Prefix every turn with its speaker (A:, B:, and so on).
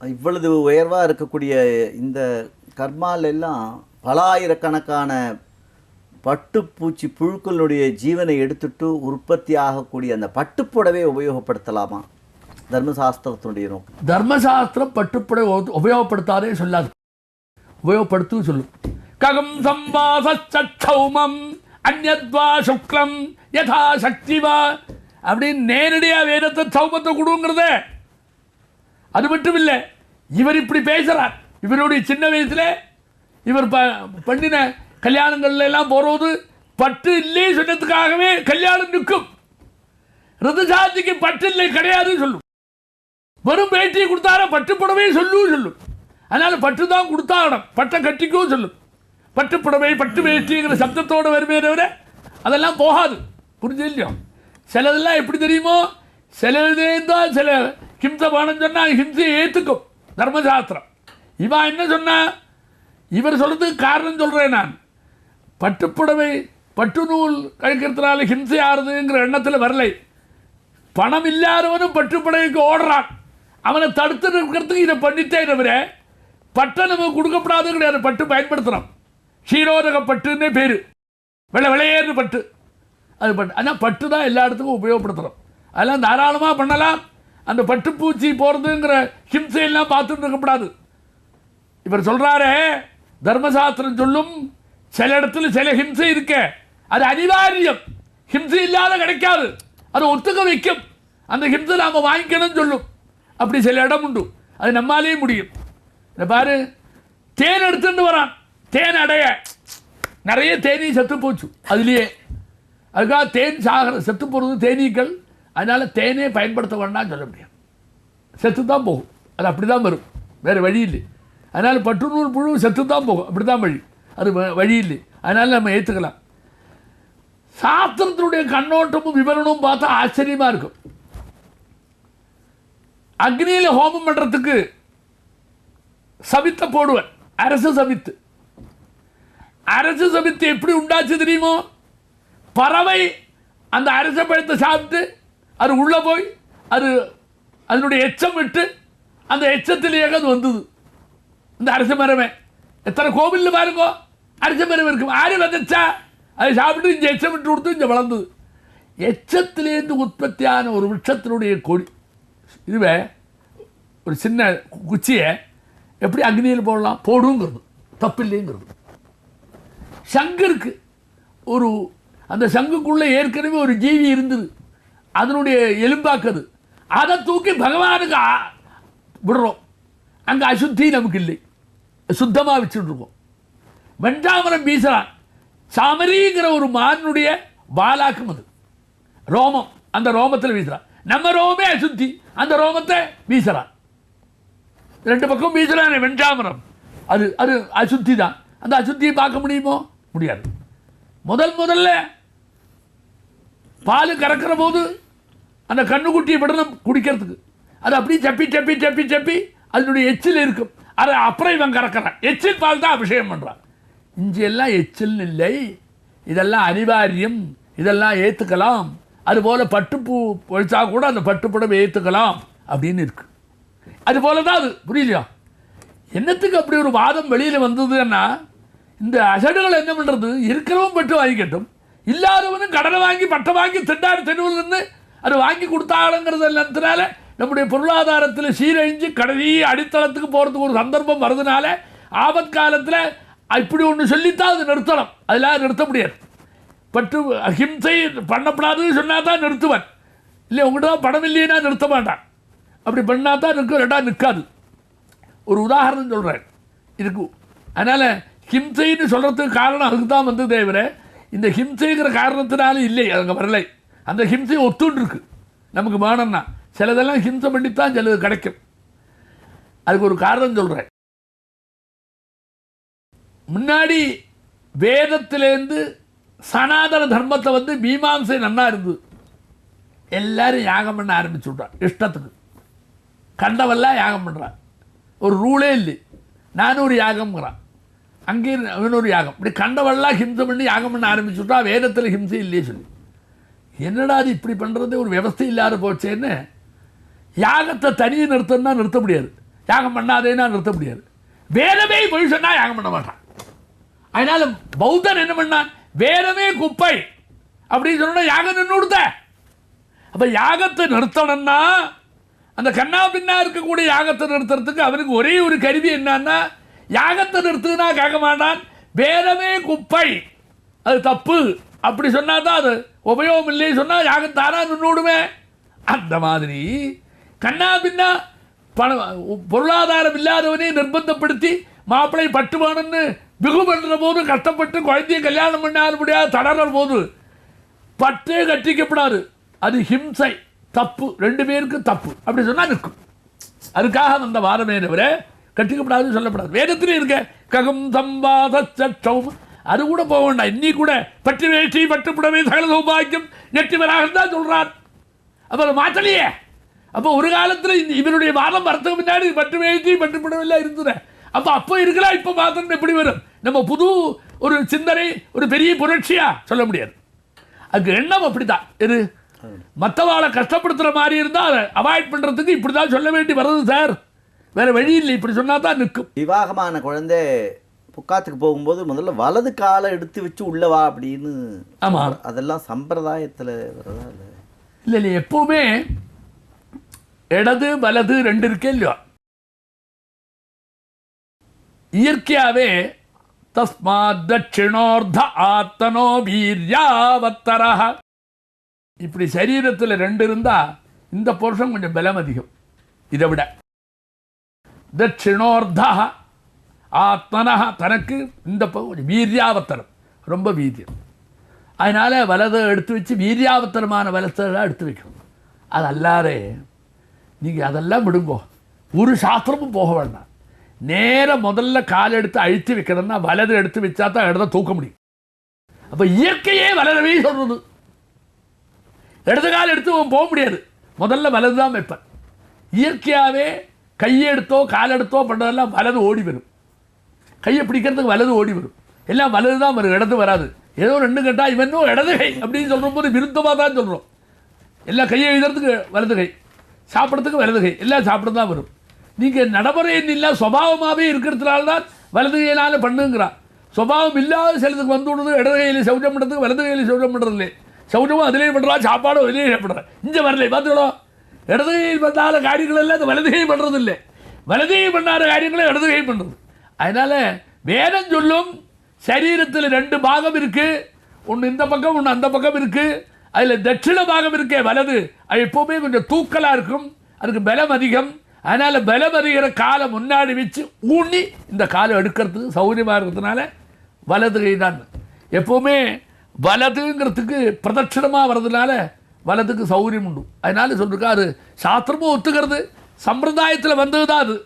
A: இவ்வளவு உயர்வாக இருக்கக்கூடிய இந்த கர்மால எல்லாம் பலாயிரக்கணக்கான பட்டுப்பூச்சி புழுக்களுடைய ஜீவனை எடுத்துட்டு உற்பத்தி ஆகக்கூடிய அந்த பட்டுப்புடவை உபயோகப்படுத்தலாமா? தர்மசாஸ்திரத்தினுடைய நோக்கம்.
B: தர்மசாஸ்திரம் பட்டுப்புடவை உபயோகப்படுத்தாதே சொல்லாது, உபயோகப்படுத்து சொல்லும். ககம் சம்பாசௌமம் அந்யத்வா சுக்லம் யதா சக்திவா அப்படின்னு நேரடியாக வேதத்தை சௌமத்தை கொடுங்கிறத. அது மட்டும் இல்லை, இவர் இப்படி பேசுகிறார். இவருடைய சின்ன வயசில் இவர் பண்ணின கல்யாணங்கள்ல எல்லாம் போகிறது பட்டு இல்லை சொன்னதுக்காகவே கல்யாணம் நிற்கும். ரிதுசாந்திக்கு பட்டு இல்லை கிடையாது சொல்லும். வெறும் பேட்டியை கொடுத்தார பட்டு புடவை சொல்லும். அதனால பட்டு தான் கொடுத்தாகணும், பட்டை கட்டிக்கவும் சொல்லும். பட்டு புடவை பட்டு வேஷ்டிங்கிற சப்தத்தோடு வருமே தவிர அதெல்லாம் போகாது. புரிஞ்சு இல்லையோ? சிலதெல்லாம் எப்படி தெரியுமோ, சிலதான் சில ஹிம்சை வேணும்னு சொன்னால் ஹிம்சையை ஏற்றுக்கும் தர்மசாஸ்திரம். இவன் என்ன சொன்னா, இவர் சொல்கிறதுக்கு காரணம் சொல்கிறேன் நான். பட்டுப்புடவை பட்டு நூல் கழிக்கிறதுனால ஹிம்சை ஆறுதுங்கிற எண்ணத்தில் வரலை. பணம் இல்லாதவனும் பட்டுப்புடவைக்கு ஓடுறான். அவனை தடுத்து நிற்கிறதுக்கு இதை பண்ணிட்டே தவிர பட்டை நமக்கு கொடுக்கப்படாது கிடையாது. பட்டு பயன்படுத்துகிறோம். ஷீரோதக பட்டுன்னே பேர், விளையேறு பட்டு. அது பட்டு. ஆனால் பட்டு தான் எல்லா இடத்துக்கும் உபயோகப்படுத்துகிறோம். அதெல்லாம் தாராளமாக பண்ணலாம். அந்த பட்டுப்பூச்சி போகிறதுங்கிற ஹிம்சையெல்லாம் பார்த்துட்டு இருக்கக்கூடாது. இவர் சொல்கிறாரே, தர்மசாஸ்திரம் சொல்லும் சில இடத்துல சில ஹிம்சை இருக்க, அது அனிவாரியம். ஹிம்சை இல்லாத கிடைக்காது, அதை ஒத்துக்க வைக்கும். அந்த ஹிம்சை நாம் வாங்கிக்கணும்னு சொல்லும். அப்படி சில இடம் உண்டு, அது நம்மாலே முடியும். இந்த பாரு, தேன் எடுத்துட்டு வரான். தேன் அடைய நிறைய தேனீ செத்து போச்சு அதுலேயே. அதுக்காக தேன் செத்து போகிறது தேனீக்கள். அதனால் தேனே பயன்படுத்த வேண்டாம்னு சொல்ல முடியாது. செத்து தான் போகும், அது அப்படி தான் வரும், வேறு வழி இல்லை. அதனால் பட்டு நூல் புழு செத்து தான் போகும், அப்படி தான் வழி, அது வழி இல்லை. அதனால் நம்ம ஏற்றுக்கலாம். சாஸ்திரத்தினுடைய கண்ணோட்டமும் விவரணமும் பார்த்தா ஆச்சரியமாக இருக்கும். அக்னியில் ஹோமம் பண்ணுறதுக்கு சபித்த போடுவன், அரசு சபித்து. அரசு சபித்து எப்படி உண்டாச்சு தெரியுமோ? பறவை அந்த அரச பழத்தை சாப்பிட்டு அது உள்ளே போய் அது அதனுடைய எச்சம் விட்டு அந்த எச்சத்திலேயே அது வந்தது. இந்த அரச மரமே எத்தனை கோவிலில் பாருங்கோ அரச மரம் இருக்கும். ஆறு விதைச்சா அதை சாப்பிட்டு இங்கே எச்சம் விட்டு கொடுத்து இங்கே வளர்ந்தது. எச்சத்திலேருந்து உற்பத்தியான ஒரு விருட்சத்தினுடைய கொடி. இதுவே ஒரு சின்ன குச்சியை எப்படி அக்னியில் போடலாம்? போடுங்கிறது தப்பில்லைங்கிறது. சங்குக்கு ஒரு அந்த சங்குக்குள்ளே ஏற்கனவே ஒரு ஜீவி இருந்தது, அதனுடைய எலும்பாக்குது. அதை தூக்கி பகவானுக்கு விடுறோம். அங்கே அசுத்தி நமக்கு இல்லை, சுத்தமாக வச்சுட்டுருக்கோம். வெஞ்சாமரம் வீசலாம். சாமரிங்கிற ஒரு மானுடைய வாலாக்கும் அது ரோமம், அந்த ரோமத்தில் வீசுறான். நம்ம ரோமே அசுத்தி, அந்த ரோமத்தை வீசுறான். ரெண்டு பக்கம் வீசுறான் வெஞ்சாமரம். அது அது அசுத்தி தான். அந்த அசுத்தியை பார்க்க முடியுமோ? முடியாது. முதல்ல பால் கறக்கிற போது அந்த கண்ணுக்குட்டியை விடணும் குடிக்கிறதுக்கு. அது அப்படியே சப்பி சப்பி சப்பி சப்பி அதனுடைய எச்சில் இருக்கும். அதை அப்புறம் இவன் கறக்கிறான். எச்சில் பால் தான் அபிஷேகம் பண்ணுறான். இஞ்சி எல்லாம் எச்சில் இல்லை, இதெல்லாம் அனிவாரியம், இதெல்லாம் ஏற்றுக்கலாம். அதுபோல் பட்டுப்பூ பொழிச்சா கூட அந்த பட்டுப்புடவை ஏற்றுக்கலாம் அப்படின்னு இருக்கு. அதுபோல தான் அது. புரியலையா? என்னத்துக்கு அப்படி ஒரு வாதம் வெளியில் வந்ததுன்னா, இந்த அசடுகள் என்ன பண்ணுறது? இருக்கிறவன் பட்டு வாங்கிக்கட்டும், இல்லாதவனும் கடனை வாங்கி பட்டை வாங்கி திண்டாடு தெருவில் நின்று அது வாங்கி கொடுத்தாளுங்கிறது இல்லத்தினால நம்முடைய பொருளாதாரத்தில் சீரழிஞ்சு கடைசி அடித்தளத்துக்கு போகிறதுக்கு ஒரு சந்தர்ப்பம் வருதுனால ஆபத்காலத்தில் இப்படி ஒன்று சொல்லித்தான் அது நிறுத்தணும். அதெல்லாம் நிறுத்த முடியாது. பட்டு ஹிம்சை பண்ணப்படாதுன்னு சொன்னால் தான் நிறுத்துவன். இல்லை உங்கள்கிட்ட தான் பணம் இல்லைன்னா நிறுத்த மாட்டான். அப்படி பண்ணால் தான் நிற்கும், ரெண்டாக நிற்காது. ஒரு உதாரணம் சொல்கிறேன் இதுக்கு. அதனால் ஹிம்சைன்னு சொல்கிறதுக்கு காரணம் அதுக்கு தான் வந்து தேவர, இந்த ஹிம்சைங்கிற காரணத்தினாலும் இல்லை, அங்கே வரலை. அந்த ஹிம்சை ஒத்துண்டு இருக்கு நமக்கு வேணும்னா. சிலதெல்லாம் ஹிம்சை பண்ணித்தான் சிலது கிடைக்கும். அதுக்கு ஒரு காரணம் சொல்கிறேன். முன்னாடி வேதத்திலேருந்து சனாதன தர்மத்தை வந்து மீமாம்சை நன்னா இருந்தது. எல்லாரும் யாகம் பண்ண ஆரம்பிச்சு விட்டான் இஷ்டத்துக்கு. கண்டவெல்லாம் யாகம் பண்ணுறான். ஒரு ரூலே இல்லை. நானும் ஒரு யாகம்ங்கிறான், அங்கே அவனொரு யாகம். இப்படி கண்டவெல்லாம் ஹிம்சை பண்ணி யாகம் பண்ண ஆரம்பிச்சுட்டா வேதத்தில் ஹிம்சை இல்லையே சொல்லி. என்னடா அது இப்படி பண்ணுறது, ஒரு விவஸ்தை இல்லாத போச்சேன்னு யாகத்தை தனியை நிறுத்தணும்னா நிறுத்த முடியாது. யாகம் பண்ணாதேன்னா நிறுத்த முடியாது. வேதமே பொய் சொன்னா யாகம் பண்ண மாட்டான். அதனால பௌத்தன் என்ன பண்ணான், வேதமே குப்பை அப்படின்னு சொன்னா யாகம் நின்று கொடுத்த. அப்ப யாகத்தை நிறுத்தணும்னா அந்த கண்ணா பின்னா இருக்கக்கூடிய யாகத்தை நிறுத்துறதுக்கு அவனுக்கு ஒரே ஒரு கருவி என்னன்னா, யாகத்தை நிறுத்துனா கேட்க மாட்டான், வேதமே குப்பை அது தப்பு அப்படி சொன்னா தான் அது உபயோகம் இல்லையே சொன்னா யாகம் தானா நின்றுடுமே. அந்த மாதிரி கண்ணா பின்னா பொருளாதாரம் இல்லாதவனே நிர்பந்தப்படுத்தி மாப்பிள்ளை பட்டு வேணும்னு பிகு பண்ணுற போது கஷ்டப்பட்டு குழந்தைய கல்யாணம் பண்ண முடியாது தடற போது பட்டே கட்டிக்கப்படாது, அது ஹிம்சை, தப்பு, 2 பேருக்கு தப்பு அப்படி சொன்னால் நிற்கும். அதுக்காக அந்த வாதமே தவிர கட்டிக்கப்படாதுன்னு சொல்லப்படாது. வேதத்திலே இருக்க ககம் சம்பாத சட்டம் அது கூட போக வேண்டாம். இன்னி கூட பட்டு வேஷ்டி பட்டு புடவை சகல சௌபாக்கியம் நெட்டிவராக தான் சொல்றான். அப்போ அதை மாற்றலையே. அப்போ ஒரு காலத்தில் இவருடைய வாதம் வரத்துக்கு முன்னாடி பட்டு வேஷ்டி பட்டு புடவைலாம் இருந்துற. அப்போ இருக்கலாம், இப்போ மாத்திரம் எப்படி வரும்? நம்ம புது ஒரு சிந்தனை, ஒரு பெரிய புரட்சியா சொல்ல முடியாது. அதுக்கு எண்ணம் அப்படித்தான். இது மற்றவாளை கஷ்டப்படுத்துகிற மாதிரி இருந்தால் அதை அவாய்ட் பண்ணுறதுக்கு இப்படி தான் சொல்ல வேண்டி வருது சார், வேறு வழி இல்லை. இப்படி சொன்னால் தான் நிற்கும்.
A: விவாகமான குழந்தை புக்காத்துக்கு போகும்போது முதல்ல வலது காலை எடுத்து வச்சு உள்ளவா அப்படின்னு.
B: ஆமாம்,
A: அதெல்லாம் சம்பிரதாயத்தில் வரதா இல்லை?
B: இல்லை இல்லை, எப்போவுமே இடது வலது 2 இருக்கே இல்லையோ. இயற்கையாகவே தஸ்மாத் தட்சிணோர்த ஆத்தனோ வீர்யாவத்தரா, இப்படி சரீரத்தில் 2 இருந்தால் இந்த போர்ஷன் கொஞ்சம் பலம் அதிகம். இதை விட தட்சிணோர்த ஆத்மனா, தனக்கு இந்த கொஞ்சம் வீர்யாவத்தரம், ரொம்ப வீரியம். அதனால் வலதை எடுத்து வச்சு வீர்யாவத்தரமான வலத்தெல்லாம் எடுத்து வைக்கணும். அது அல்லாதே நீங்கள் அதெல்லாம் விடுங்கோ, ஒரு சாஸ்திரமும் போக வேண்டாம். நேர முதல்ல கால் எடுத்து அழுத்தி வைக்கணும்னா வலது எடுத்து வச்சா தான் இடத்த தூக்க முடியும். அப்போ இயற்கையே வலதவே சொல்றது. இடது கால் எடுத்து போக முடியாது, முதல்ல வலது தான் வைப்பேன். இயற்கையாகவே கையை எடுத்தோ கால் எடுத்தோ பண்ணுறதெல்லாம் வலது ஓடி வரும். கையை பிடிக்கிறதுக்கு வலது ஓடி வரும், எல்லாம் வலது தான் வரும், இடது வராது. ஏதோ 2 கேட்டால் இவனும் இடது கை அப்படின்னு சொல்கிற போது விருத்தமாக தான் சொல்கிறோம். எல்லாம் கையை எழுதுறதுக்கு வலது கை, சாப்பிட்றதுக்கு வலது கை, எல்லாம் சாப்பிட தான் வரும். நீங்கள் நடைமுறையின் இல்லை சுபாவமாகவே இருக்கிறதுனால தான் வலது கையினால பண்ணுங்கிறான். சுபாவம் இல்லாத சிலதுக்கு வந்து விடுறது, இடது கையில் சௌச்சம் பண்ணுறதுக்கு வலது கையில் சௌச்சம் பண்ணுறது இல்லை. சௌச்சமும் அதிலேயே பண்ணுறான், சாப்பாடும் அதிலேயே சாப்பிட்றேன். இங்கே வரலை பார்த்துக்கணும். இடது கையில் பண்ணாத காரியங்கள் எல்லாம் இந்த வலது கை பண்ணுறது இல்லை, வலது கை பண்ணாத காரியங்களை இடது கை பண்ணுறது. அதனால் வேதம் சொல்லும் சரீரத்தில் 2 பாகம் இருக்குது, ஒன்று இந்த பக்கம் ஒன்று அந்த பக்கம் இருக்குது. அதில் தட்சிண பாகம் இருக்கே வலது, அது எப்போவுமே கொஞ்சம் தூக்கலாக இருக்கும், அதுக்கு பலம் அதிகம். அதனால் பலம் அதிகிற காலை முன்னாடி வச்சு ஊனி இந்த காலை எடுக்கிறதுக்கு சௌகரியமாக இருக்கிறதுனால வலது கை தான். எப்போவுமே வலதுங்கிறதுக்கு பிரதட்சிணமாக வர்றதுனால வலதுக்கு சௌகரியம் உண்டு. அதனால சொல்லிருக்கா, அது சாஸ்திரமும் ஒத்துக்கிறது, சம்பிரதாயத்தில் வந்தது தான் அது.